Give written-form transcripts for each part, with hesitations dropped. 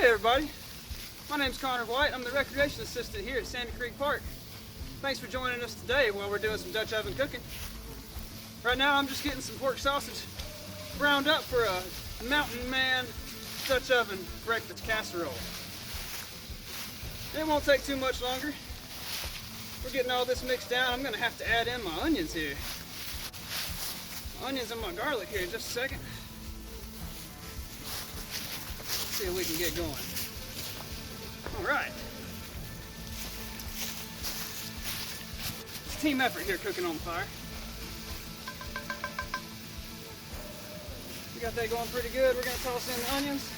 everybody, my name's Connor White. I'm the recreation assistant here at Sandy Creek Park. Thanks for joining us today while we're doing some Dutch oven cooking. Right now I'm just getting some pork sausage browned up for a Mountain Man Dutch oven breakfast casserole. It won't take too much longer. We're getting all this mixed down. I'm gonna have to add in my onions here. Onions and my garlic here in just a second. See if we can get going. All right. It's a team effort here cooking on the fire. We got that going pretty good. We're gonna toss in the onions.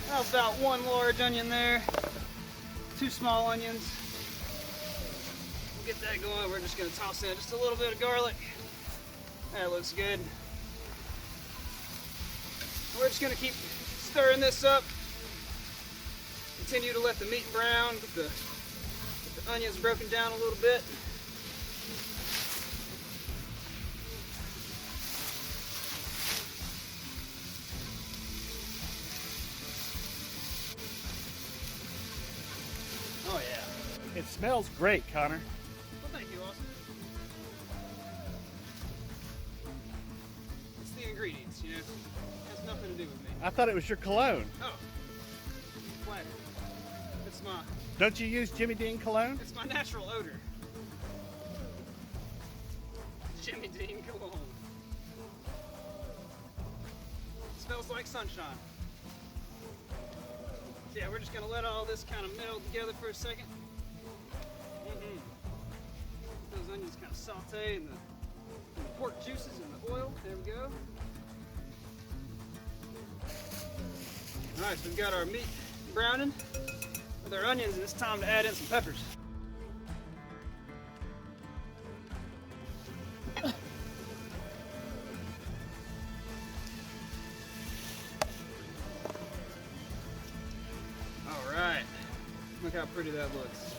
That's about one large onion there, 2 small onions. We'll get that going. We're just gonna toss in just a little bit of garlic. That looks good. We're just gonna keep stirring this up. Continue to let the meat brown, get the onions broken down a little bit. Oh yeah. It smells great, Connor. Well, thank you, Austin. It's the ingredients, you know. It has nothing to do with me. I thought it was your cologne. Oh, flat. It's my Don't you use Jimmy Dean cologne? It's my natural odor. Jimmy Dean cologne. It smells like sunshine. Yeah, we're just gonna let all this kind of meld together for a second. Those onions kind of saute in the pork juices and the oil. There we go. All right, so we've got our meat browning with our onions, and it's time to add in some peppers. All right, look how pretty that looks.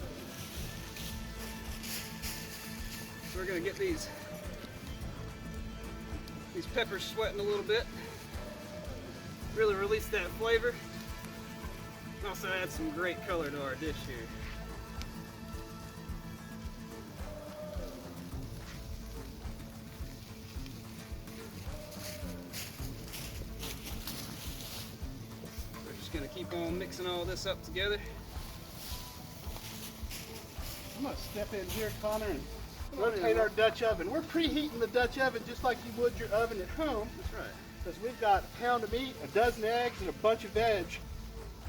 So we're gonna get these peppers sweating a little bit. Really release that flavor. And also add some great color to our dish here. We're just gonna keep on mixing all this up together. I'm gonna step in here, Connor, and rotate our Dutch oven. We're preheating the Dutch oven just like you would your oven at home. That's right. Because we've got a pound of meat, a dozen eggs, and a bunch of veg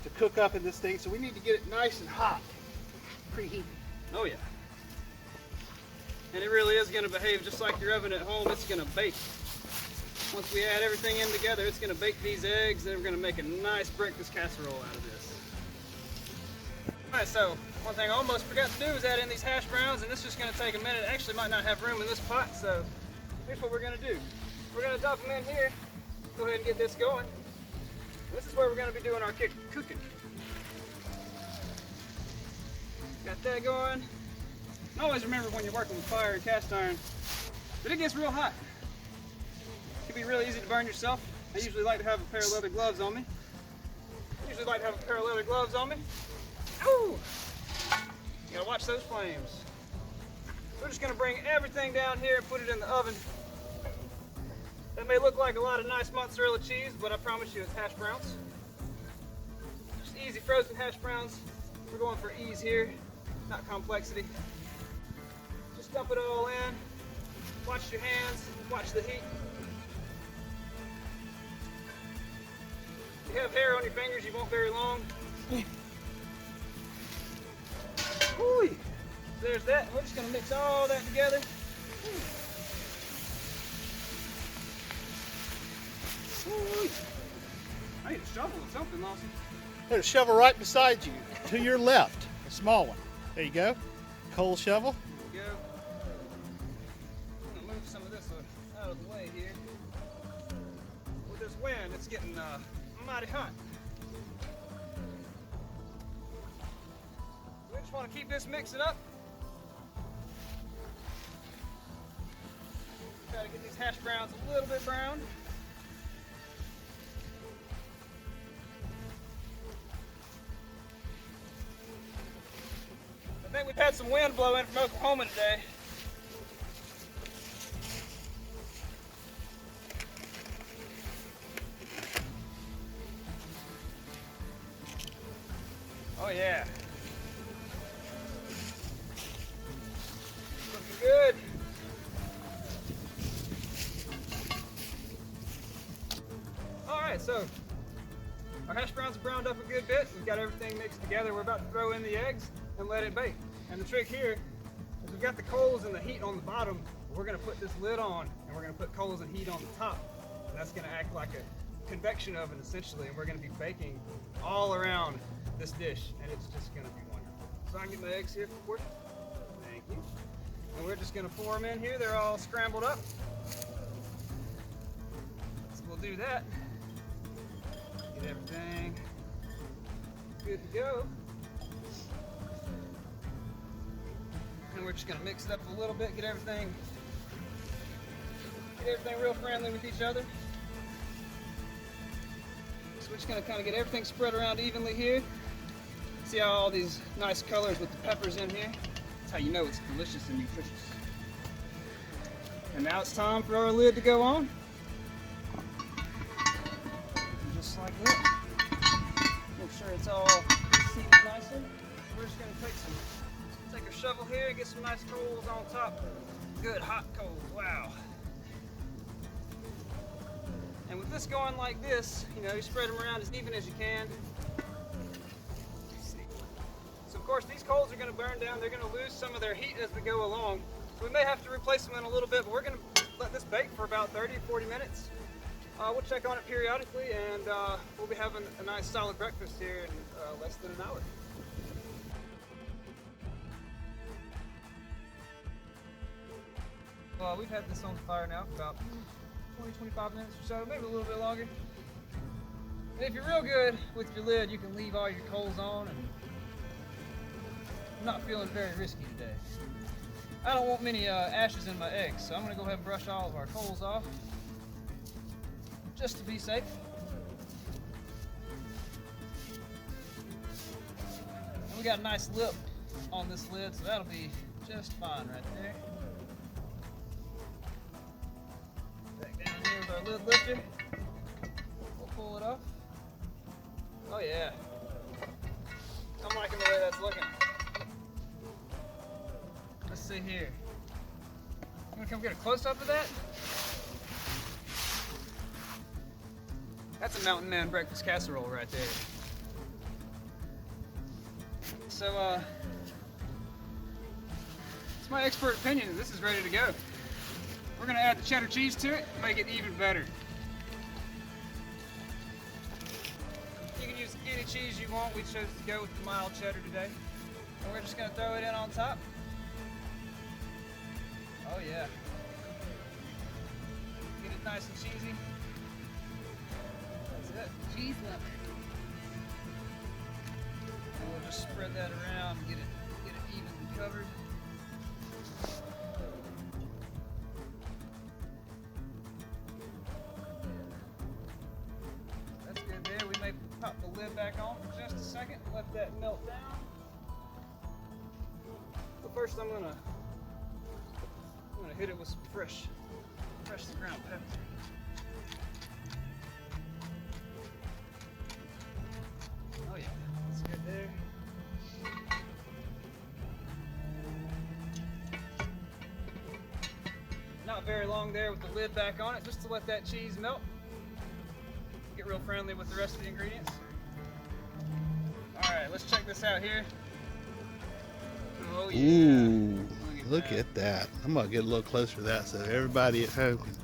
to cook up in this thing. So we need to get it nice and hot. Preheated. Oh yeah. And it really is going to behave just like your oven at home. It's going to bake. Once we add everything in together, it's going to bake these eggs, and we're going to make a nice breakfast casserole out of this. All right, so one thing I almost forgot to do is add in these hash browns, and this is just going to take a minute. It actually might not have room in this pot, so here's what we're going to do. We're going to dump them in here. Go ahead and get this going. This is where we're going to be doing our cooking. Got that going. And always remember when you're working with fire and cast iron that it gets real hot. It can be really easy to burn yourself. I usually like to have a pair of leather gloves on me. Ooh! You gotta watch those flames. We're just gonna bring everything down here and put it in the oven. That may look like a lot of nice mozzarella cheese, but I promise you it's hash browns. Just easy frozen hash browns. We're going for ease here, not complexity. Just dump it all in. Watch your hands, watch the heat. If you have hair on your fingers, you won't very long. Whoo! There's that. We're just gonna mix all that together. I need a shovel or something, Lawson. There's a shovel right beside you, to your left, a small one. There you go. Coal shovel. There we go. I'm gonna move some of this out of the way here. With this wind, it's getting mighty hot. We just want to keep this mixing up. Try to get these hash browns a little bit brown. think we've had some wind blow in from Oklahoma today. Oh yeah. Looking good. Alright, so our hash browns are browned up a good bit. We've got everything mixed together. We're about to throw in the eggs and let it bake. And the trick here is we've got the coals and the heat on the bottom. We're going to put this lid on and we're going to put coals and heat on the top. And that's going to act like a convection oven essentially. And we're going to be baking all around this dish. And it's just going to be wonderful. So I can get my eggs here for you. Thank you. And we're just going to pour them in here. They're all scrambled up. So we'll do that. Get everything good to go. And we're just gonna mix it up a little bit, get everything real friendly with each other. So we're just gonna kind of get everything spread around evenly here. See how all these nice colors with the peppers in here? That's how you know it's delicious and nutritious. And now it's time for our lid to go on. Just like that. Make sure it's all seated nicely. We're just gonna take a shovel here and get some nice coals on top. Good hot coals, wow. And with this going like this, you know, you spread them around as even as you can. So of course these coals are gonna burn down. They're gonna lose some of their heat as they go along. So we may have to replace them in a little bit, but we're gonna let this bake for about 30 to 40 minutes. We'll check on it periodically, and we'll be having a nice solid breakfast here in less than an hour. Well, we've had this on the fire now for about 20-25 minutes or so, maybe a little bit longer. And if you're real good with your lid, you can leave all your coals on, and I'm not feeling very risky today. I don't want many ashes in my eggs, so I'm going to go ahead and brush all of our coals off, just to be safe. And we got a nice lip on this lid, so that'll be just fine right there. Back down here with our lid lifter. We'll pull it off. Oh yeah. I'm liking the way that's looking. Let's see here. You wanna come get a close-up of that? That's a Mountain Man breakfast casserole right there. So, it's my expert opinion that this is ready to go. We're gonna add the cheddar cheese to it, make it even better. You can use any cheese you want. We chose to go with the mild cheddar today. And we're just gonna throw it in on top. Oh yeah. Get it nice and cheesy. That's it. Cheese lover. And we'll just spread that around and get it evenly covered. That's good there. We may pop the lid back on for just a second and let that melt down. But first I'm gonna hit it with some fresh ground pepper. Oh yeah, that's good there. Not very long there with the lid back on it, just to let that cheese melt. Get real friendly with the rest of the ingredients. All right, let's check this out here. Oh yeah. Ooh, look at that. I'm gonna get a little closer to that so everybody at home can.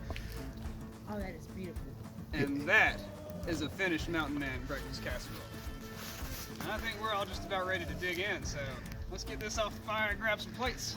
Oh, that is beautiful. And that is a finished Mountain Man breakfast casserole. And I think we're all just about ready to dig in, so let's get this off the fire and grab some plates.